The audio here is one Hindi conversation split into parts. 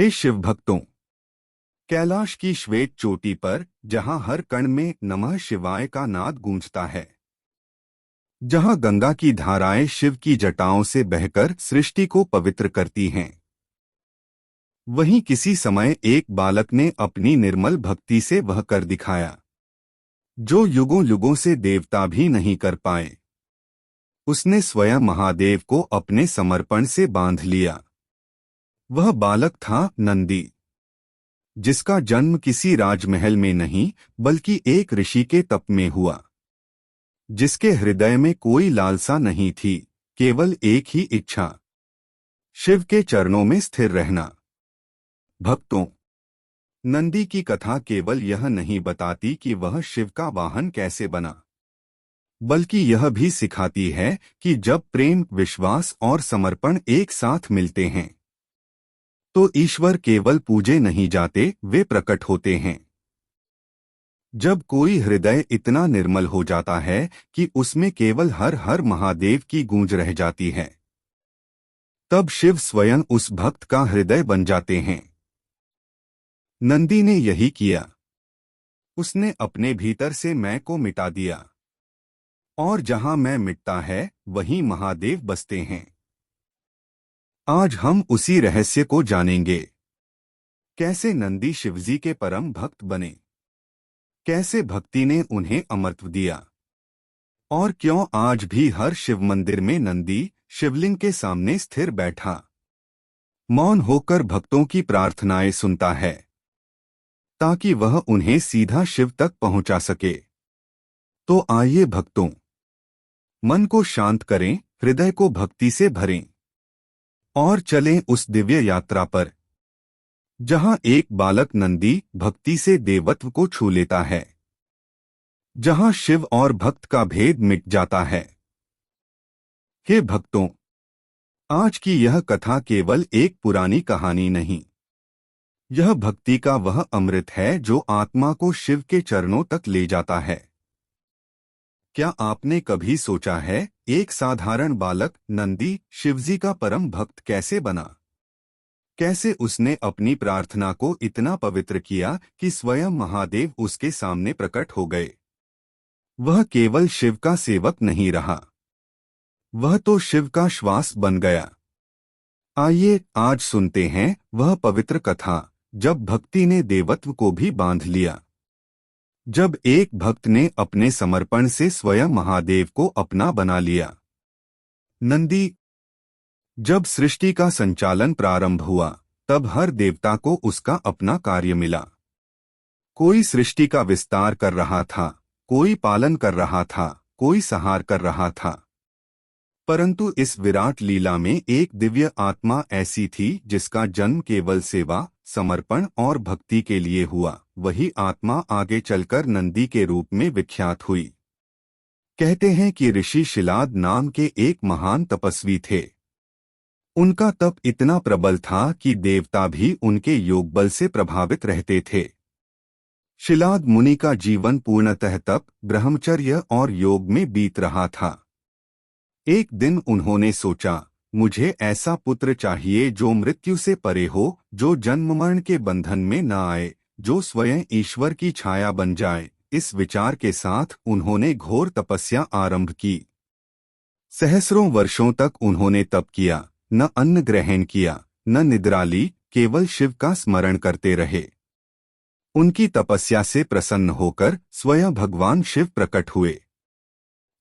हे शिव भक्तों, कैलाश की श्वेत चोटी पर जहां हर कण में नमः शिवाय का नाद गूंजता है, जहां गंगा की धाराएं शिव की जटाओं से बहकर सृष्टि को पवित्र करती हैं, वहीं किसी समय एक बालक ने अपनी निर्मल भक्ति से वह कर दिखाया जो युगों युगों से देवता भी नहीं कर पाए। उसने स्वयं महादेव को अपने समर्पण से बांध लिया। वह बालक था नंदी, जिसका जन्म किसी राजमहल में नहीं बल्कि एक ऋषि के तप में हुआ, जिसके हृदय में कोई लालसा नहीं थी, केवल एक ही इच्छा, शिव के चरणों में स्थिर रहना। भक्तों, नंदी की कथा केवल यह नहीं बताती कि वह शिव का वाहन कैसे बना, बल्कि यह भी सिखाती है कि जब प्रेम, विश्वास और समर्पण एक साथ मिलते हैं तो ईश्वर केवल पूजे नहीं जाते, वे प्रकट होते हैं। जब कोई हृदय इतना निर्मल हो जाता है कि उसमें केवल हर हर महादेव की गूंज रह जाती है, तब शिव स्वयं उस भक्त का हृदय बन जाते हैं। नंदी ने यही किया। उसने अपने भीतर से मैं को मिटा दिया, और जहां मैं मिटता है वहीं महादेव बसते हैं। आज हम उसी रहस्य को जानेंगे। कैसे नंदी शिवजी के परम भक्त बने, कैसे भक्ति ने उन्हें अमरत्व दिया, और क्यों आज भी हर शिव मंदिर में नंदी शिवलिंग के सामने स्थिर बैठा मौन होकर भक्तों की प्रार्थनाएं सुनता है, ताकि वह उन्हें सीधा शिव तक पहुंचा सके। तो आइए भक्तों, मन को शांत करें, हृदय को भक्ति से भरें और चलें उस दिव्य यात्रा पर जहां एक बालक नंदी भक्ति से देवत्व को छू लेता है, जहां शिव और भक्त का भेद मिट जाता है। हे भक्तों, आज की यह कथा केवल एक पुरानी कहानी नहीं, यह भक्ति का वह अमृत है जो आत्मा को शिव के चरणों तक ले जाता है। क्या आपने कभी सोचा है, एक साधारण बालक नंदी शिवजी का परम भक्त कैसे बना? कैसे उसने अपनी प्रार्थना को इतना पवित्र किया कि स्वयं महादेव उसके सामने प्रकट हो गए? वह केवल शिव का सेवक नहीं रहा, वह तो शिव का श्वास बन गया। आइए आज सुनते हैं वह पवित्र कथा जब भक्ति ने देवत्व को भी बांध लिया, जब एक भक्त ने अपने समर्पण से स्वयं महादेव को अपना बना लिया। नंदी। जब सृष्टि का संचालन प्रारंभ हुआ, तब हर देवता को उसका अपना कार्य मिला। कोई सृष्टि का विस्तार कर रहा था, कोई पालन कर रहा था, कोई संहार कर रहा था। परंतु इस विराट लीला में एक दिव्य आत्मा ऐसी थी जिसका जन्म केवल सेवा, समर्पण और भक्ति के लिए हुआ। वही आत्मा आगे चलकर नंदी के रूप में विख्यात हुई। कहते हैं कि ऋषि शिलाद नाम के एक महान तपस्वी थे। उनका तप इतना प्रबल था कि देवता भी उनके योग बल से प्रभावित रहते थे। शिलाद मुनि का जीवन पूर्णतः तप, ब्रह्मचर्य और योग में बीत रहा था। एक दिन उन्होंने सोचा, मुझे ऐसा पुत्र चाहिए जो मृत्यु से परे हो, जो जन्म मरण के बंधन में न आए, जो स्वयं ईश्वर की छाया बन जाए। इस विचार के साथ उन्होंने घोर तपस्या आरंभ की। सहस्रों वर्षों तक उन्होंने तप किया, न अन्न ग्रहण किया, न निद्रा ली, केवल शिव का स्मरण करते रहे। उनकी तपस्या से प्रसन्न होकर स्वयं भगवान शिव प्रकट हुए।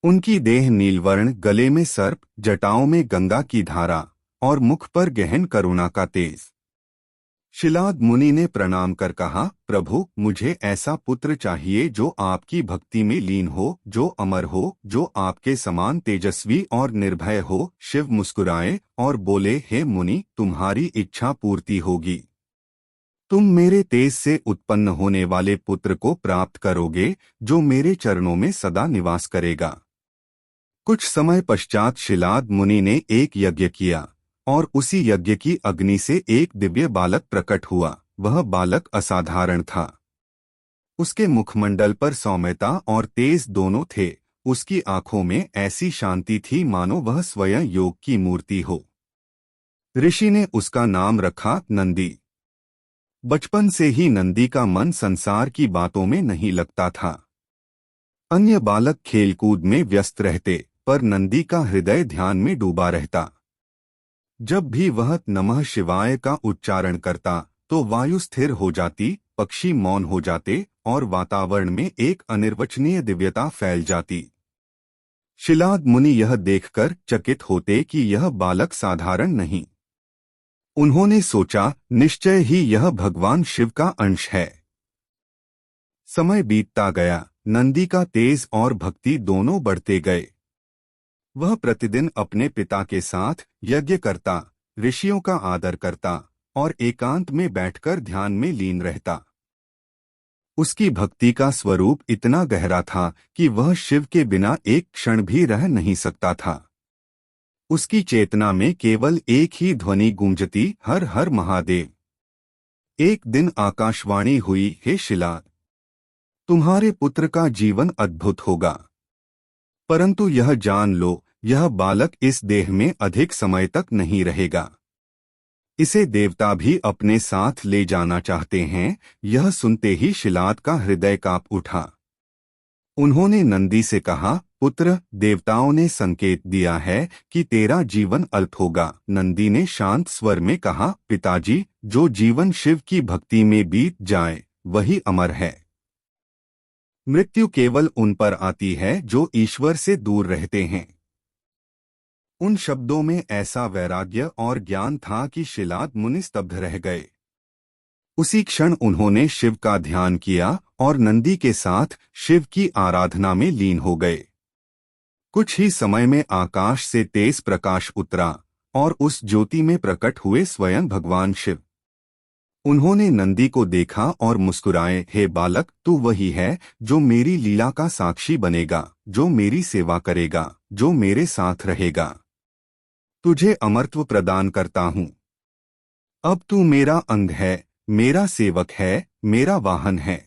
उनकी देह नीलवर्ण, गले में सर्प, जटाओं में गंगा की धारा और मुख पर गहन करुणा का तेज। शिलाद मुनि ने प्रणाम कर कहा, प्रभु, मुझे ऐसा पुत्र चाहिए जो आपकी भक्ति में लीन हो, जो अमर हो, जो आपके समान तेजस्वी और निर्भय हो। शिव मुस्कुराए और बोले, हे मुनि, तुम्हारी इच्छा पूर्ति होगी। तुम मेरे तेज से उत्पन्न होने वाले पुत्र को प्राप्त करोगे, जो मेरे चरणों में सदा निवास करेगा। कुछ समय पश्चात शिलाद मुनि ने एक यज्ञ किया और उसी यज्ञ की अग्नि से एक दिव्य बालक प्रकट हुआ। वह बालक असाधारण था। उसके मुखमंडल पर सौम्यता और तेज दोनों थे। उसकी आंखों में ऐसी शांति थी मानो वह स्वयं योग की मूर्ति हो। ऋषि ने उसका नाम रखा नंदी। बचपन से ही नंदी का मन संसार की बातों में नहीं लगता था। अन्य बालक खेलकूद में व्यस्त रहते, पर नंदी का हृदय ध्यान में डूबा रहता। जब भी वह नमः शिवाय का उच्चारण करता तो वायु स्थिर हो जाती, पक्षी मौन हो जाते और वातावरण में एक अनिर्वचनीय दिव्यता फैल जाती। शिलाद मुनि यह देखकर चकित होते कि यह बालक साधारण नहीं। उन्होंने सोचा, निश्चय ही यह भगवान शिव का अंश है। समय बीतता गया, नंदी का तेज और भक्ति दोनों बढ़ते गए। वह प्रतिदिन अपने पिता के साथ यज्ञ करता, ऋषियों का आदर करता और एकांत में बैठकर ध्यान में लीन रहता। उसकी भक्ति का स्वरूप इतना गहरा था कि वह शिव के बिना एक क्षण भी रह नहीं सकता था। उसकी चेतना में केवल एक ही ध्वनि गूंजती, हर हर महादेव। एक दिन आकाशवाणी हुई, हे शिलाद, तुम्हारे पुत्र का जीवन अद्भुत होगा, परंतु यह जान लो, यह बालक इस देह में अधिक समय तक नहीं रहेगा। इसे देवता भी अपने साथ ले जाना चाहते हैं। यह सुनते ही शिलाद का हृदय कांप उठा। उन्होंने नंदी से कहा, पुत्र, देवताओं ने संकेत दिया है कि तेरा जीवन अल्प होगा। नंदी ने शांत स्वर में कहा, पिताजी, जो जीवन शिव की भक्ति में बीत जाए वही अमर है। मृत्यु केवल उन पर आती है जो ईश्वर से दूर रहते हैं। उन शब्दों में ऐसा वैराग्य और ज्ञान था कि शिलाद मुनि स्तब्ध रह गए। उसी क्षण उन्होंने शिव का ध्यान किया और नंदी के साथ शिव की आराधना में लीन हो गए। कुछ ही समय में आकाश से तेज प्रकाश उतरा और उस ज्योति में प्रकट हुए स्वयं भगवान शिव। उन्होंने नंदी को देखा और मुस्कुराए, हे बालक, तू वही है जो मेरी लीला का साक्षी बनेगा, जो मेरी सेवा करेगा, जो मेरे साथ रहेगा। तुझे अमरत्व प्रदान करता हूँ। अब तू मेरा अंग है, मेरा सेवक है, मेरा वाहन है।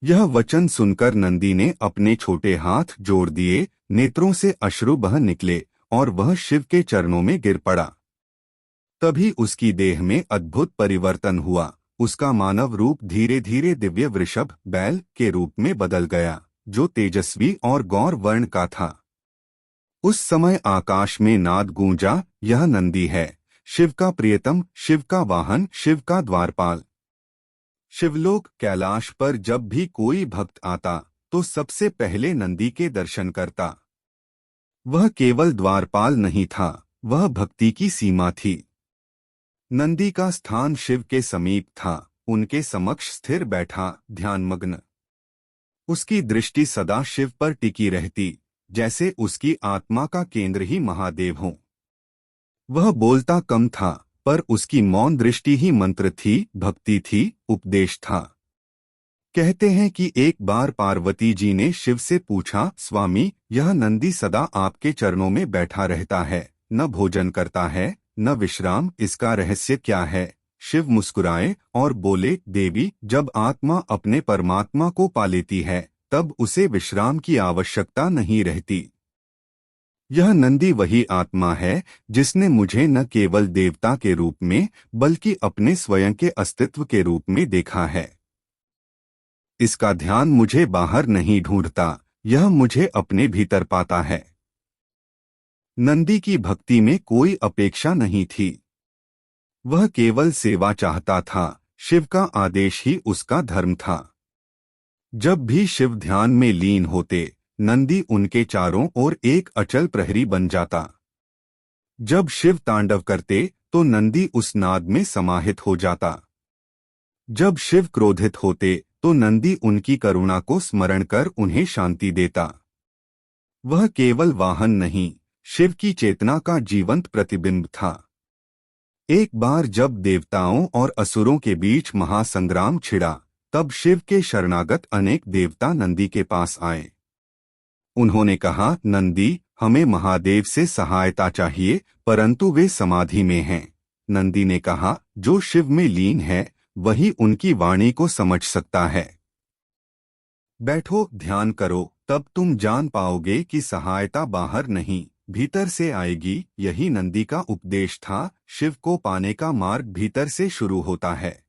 यह वचन सुनकर नंदी ने अपने छोटे हाथ जोड़ दिए, नेत्रों से अश्रु बह निकले और वह शिव के चरणों में गिर पड़ा। तभी उसकी देह में अद्भुत परिवर्तन हुआ। उसका मानव रूप धीरे धीरे दिव्य वृषभ बैल के रूप में बदल गया, जो तेजस्वी और गौर वर्ण का था। उस समय आकाश में नाद गूंजा, यह नंदी है, शिव का प्रियतम, शिव का वाहन, शिव का द्वारपाल। शिवलोक कैलाश पर जब भी कोई भक्त आता तो सबसे पहले नंदी के दर्शन करता। वह केवल द्वारपाल नहीं था, वह भक्ति की सीमा थी। नंदी का स्थान शिव के समीप था, उनके समक्ष स्थिर बैठा, ध्यानमग्न। उसकी दृष्टि सदा शिव पर टिकी रहती, जैसे उसकी आत्मा का केंद्र ही महादेव हो। वह बोलता कम था, पर उसकी मौन दृष्टि ही मंत्र थी, भक्ति थी, उपदेश था। कहते हैं कि एक बार पार्वती जी ने शिव से पूछा, स्वामी, यह नंदी सदा आपके चरणों में बैठा रहता है, न भोजन करता है, न विश्राम, इसका रहस्य क्या है? शिव मुस्कुराए और बोले, देवी, जब आत्मा अपने परमात्मा को पा लेती है तब उसे विश्राम की आवश्यकता नहीं रहती। यह नंदी वही आत्मा है जिसने मुझे न केवल देवता के रूप में बल्कि अपने स्वयं के अस्तित्व के रूप में देखा है। इसका ध्यान मुझे बाहर नहीं ढूंढता, यह मुझे अपने भीतर पाता है। नंदी की भक्ति में कोई अपेक्षा नहीं थी। वह केवल सेवा चाहता था, शिव का आदेश ही उसका धर्म था। जब भी शिव ध्यान में लीन होते, नंदी उनके चारों ओर एक अचल प्रहरी बन जाता। जब शिव तांडव करते तो नंदी उस नाद में समाहित हो जाता। जब शिव क्रोधित होते तो नंदी उनकी करुणा को स्मरण कर उन्हें शांति देता। वह केवल वाहन नहीं, शिव की चेतना का जीवंत प्रतिबिंब था। एक बार जब देवताओं और असुरों के बीच महासंग्राम छिड़ा, तब शिव के शरणागत अनेक देवता नंदी के पास आए। उन्होंने कहा, नंदी, हमें महादेव से सहायता चाहिए, परंतु वे समाधि में हैं। नंदी ने कहा, जो शिव में लीन है वही उनकी वाणी को समझ सकता है। बैठो, ध्यान करो, तब तुम जान पाओगे कि सहायता बाहर नहीं, भीतर से आएगी। यही नंदी का उपदेश था। शिव को पाने का मार्ग भीतर से शुरू होता है।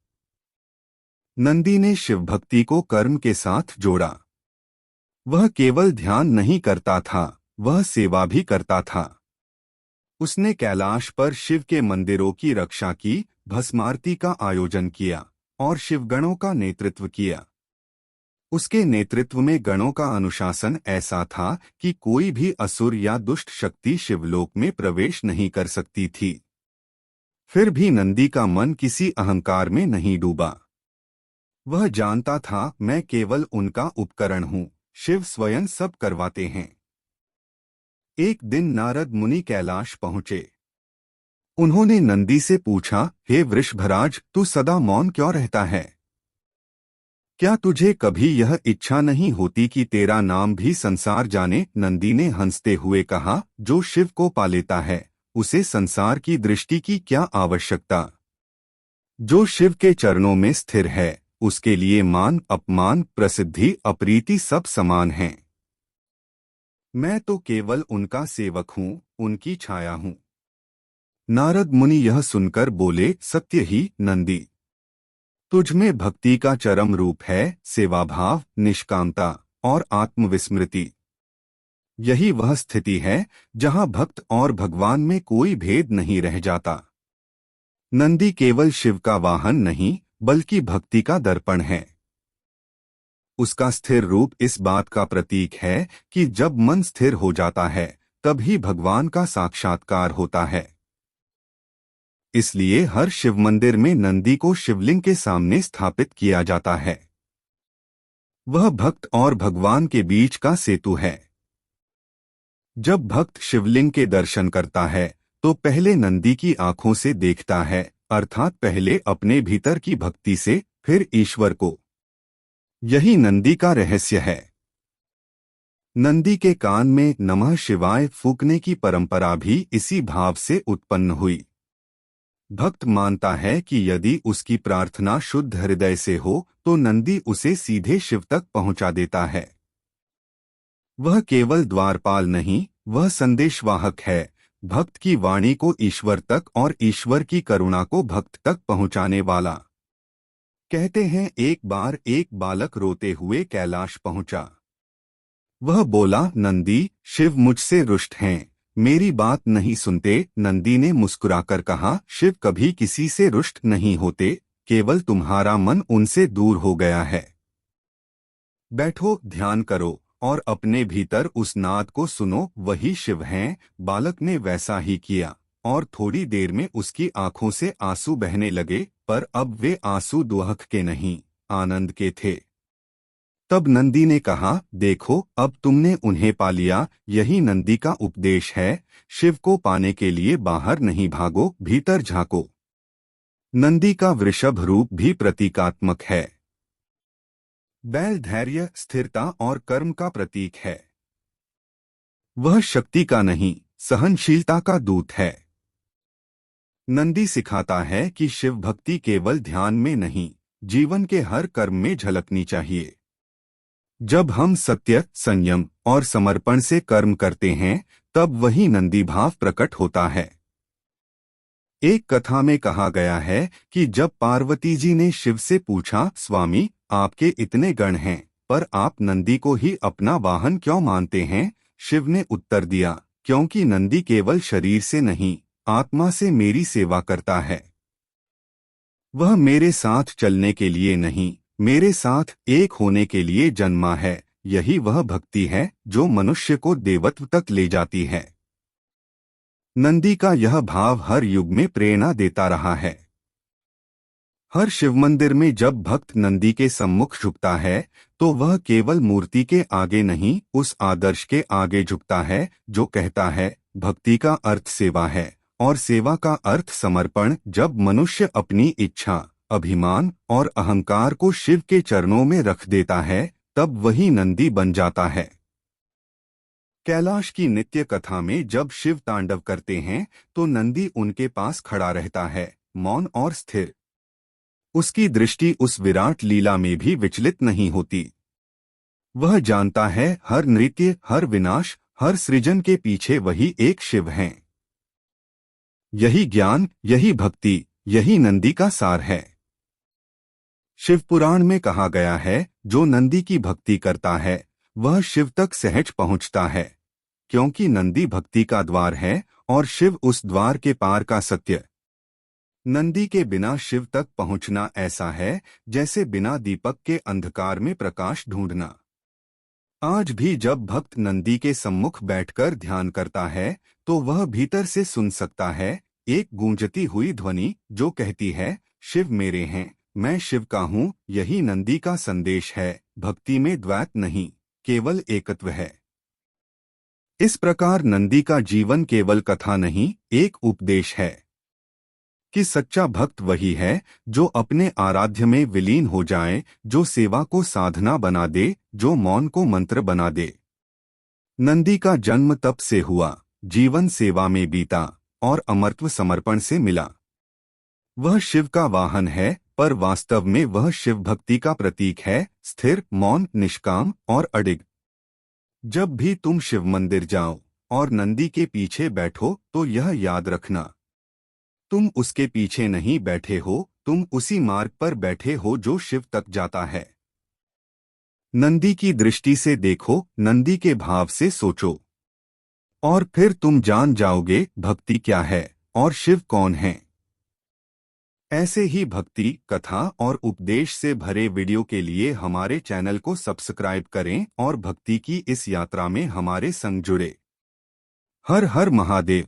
नंदी ने शिव भक्ति को कर्म के साथ जोड़ा। वह केवल ध्यान नहीं करता था, वह सेवा भी करता था। उसने कैलाश पर शिव के मंदिरों की रक्षा की, भस्मारती का आयोजन किया और शिवगणों का नेतृत्व किया। उसके नेतृत्व में गणों का अनुशासन ऐसा था कि कोई भी असुर या दुष्ट शक्ति शिवलोक में प्रवेश नहीं कर सकती थी। फिर भी नंदी का मन किसी अहंकार में नहीं डूबा। वह जानता था, मैं केवल उनका उपकरण हूँ, शिव स्वयं सब करवाते हैं। एक दिन नारद मुनि कैलाश पहुंचे। उन्होंने नंदी से पूछा, हे वृषभराज, तू सदा मौन क्यों रहता है? क्या तुझे कभी यह इच्छा नहीं होती कि तेरा नाम भी संसार जाने? नंदी ने हंसते हुए कहा, जो शिव को पा लेता है उसे संसार की दृष्टि की क्या आवश्यकता? जो शिव के चरणों में स्थिर है उसके लिए मान अपमान प्रसिद्धि अप्रीति सब समान हैं। मैं तो केवल उनका सेवक हूँ, उनकी छाया हूँ। नारद मुनि यह सुनकर बोले, सत्य ही नंदी, तुझ में भक्ति का चरम रूप है, सेवाभाव, निष्कामता और आत्मविस्मृति। यही वह स्थिति है जहाँ भक्त और भगवान में कोई भेद नहीं रह जाता। नंदी केवल शिव का वाहन नहीं बल्कि भक्ति का दर्पण है। उसका स्थिर रूप इस बात का प्रतीक है कि जब मन स्थिर हो जाता है तभी भगवान का साक्षात्कार होता है। इसलिए हर शिव मंदिर में नंदी को शिवलिंग के सामने स्थापित किया जाता है। वह भक्त और भगवान के बीच का सेतु है। जब भक्त शिवलिंग के दर्शन करता है तो पहले नंदी की आंखों से देखता है, अर्थात पहले अपने भीतर की भक्ति से, फिर ईश्वर को। यही नंदी का रहस्य है। नंदी के कान में नमः शिवाय फूंकने की परंपरा भी इसी भाव से उत्पन्न हुई। भक्त मानता है कि यदि उसकी प्रार्थना शुद्ध हृदय से हो तो नंदी उसे सीधे शिव तक पहुंचा देता है। वह केवल द्वारपाल नहीं, वह संदेशवाहक है, भक्त की वाणी को ईश्वर तक और ईश्वर की करुणा को भक्त तक पहुंचाने वाला। कहते हैं, एक बार एक बालक रोते हुए कैलाश पहुंचा। वह बोला, नंदी, शिव मुझसे रुष्ट हैं, मेरी बात नहीं सुनते। नंदी ने मुस्कुराकर कहा, शिव कभी किसी से रुष्ट नहीं होते, केवल तुम्हारा मन उनसे दूर हो गया है। बैठो, ध्यान करो और अपने भीतर उस नाद को सुनो, वही शिव हैं। बालक ने वैसा ही किया और थोड़ी देर में उसकी आंखों से आंसू बहने लगे, पर अब वे आंसू दुख के नहीं, आनंद के थे। तब नंदी ने कहा, देखो, अब तुमने उन्हें पा लिया। यही नंदी का उपदेश है। शिव को पाने के लिए बाहर नहीं भागो, भीतर झांको। नंदी का वृषभ रूप भी प्रतीकात्मक है। बैल धैर्य, स्थिरता और कर्म का प्रतीक है। वह शक्ति का नहीं, सहनशीलता का दूत है। नंदी सिखाता है कि शिव भक्ति केवल ध्यान में नहीं, जीवन के हर कर्म में झलकनी चाहिए। जब हम सत्य, संयम और समर्पण से कर्म करते हैं तब वही नंदी भाव प्रकट होता है। एक कथा में कहा गया है कि जब पार्वती जी ने शिव से पूछा, स्वामी, आपके इतने गण हैं पर आप नंदी को ही अपना वाहन क्यों मानते हैं? शिव ने उत्तर दिया, क्योंकि नंदी केवल शरीर से नहीं, आत्मा से मेरी सेवा करता है। वह मेरे साथ चलने के लिए नहीं, मेरे साथ एक होने के लिए जन्मा है। यही वह भक्ति है जो मनुष्य को देवत्व तक ले जाती है। नंदी का यह भाव हर युग में प्रेरणा देता रहा है। हर शिव मंदिर में जब भक्त नंदी के सम्मुख झुकता है तो वह केवल मूर्ति के आगे नहीं, उस आदर्श के आगे झुकता है जो कहता है, भक्ति का अर्थ सेवा है और सेवा का अर्थ समर्पण। जब मनुष्य अपनी इच्छा, अभिमान और अहंकार को शिव के चरणों में रख देता है तब वही नंदी बन जाता है। कैलाश की नित्य कथा में जब शिव तांडव करते हैं तो नंदी उनके पास खड़ा रहता है, मौन और स्थिर। उसकी दृष्टि उस विराट लीला में भी विचलित नहीं होती। वह जानता है, हर नृत्य, हर विनाश, हर सृजन के पीछे वही एक शिव हैं। यही ज्ञान, यही भक्ति, यही नंदी का सार है। शिव पुराण में कहा गया है, जो नंदी की भक्ति करता है वह शिव तक सहज पहुंचता है, क्योंकि नंदी भक्ति का द्वार है और शिव उस द्वार के पार का सत्य। नंदी के बिना शिव तक पहुंचना ऐसा है जैसे बिना दीपक के अंधकार में प्रकाश ढूंढना। आज भी जब भक्त नंदी के सम्मुख बैठकर ध्यान करता है तो वह भीतर से सुन सकता है एक गूंजती हुई ध्वनि जो कहती है, शिव मेरे हैं, मैं शिव का हूँ। यही नंदी का संदेश है, भक्ति में द्वैत नहीं, केवल एकत्व है। इस प्रकार नंदी का जीवन केवल कथा नहीं, एक उपदेश है कि सच्चा भक्त वही है जो अपने आराध्य में विलीन हो जाए, जो सेवा को साधना बना दे, जो मौन को मंत्र बना दे। नंदी का जन्म तप से हुआ, जीवन सेवा में बीता और अमरत्व समर्पण से मिला। वह शिव का वाहन है, पर वास्तव में वह शिव भक्ति का प्रतीक है, स्थिर, मौन, निष्काम और अडिग। जब भी तुम शिव मंदिर जाओ और नंदी के पीछे बैठो तो यह याद रखना, तुम उसके पीछे नहीं बैठे हो, तुम उसी मार्ग पर बैठे हो जो शिव तक जाता है। नंदी की दृष्टि से देखो, नंदी के भाव से सोचो, और फिर तुम जान जाओगे भक्ति क्या है और शिव कौन है। ऐसे ही भक्ति, कथा और उपदेश से भरे वीडियो के लिए हमारे चैनल को सब्सक्राइब करें और भक्ति की इस यात्रा में हमारे संग जुड़े। हर हर महादेव।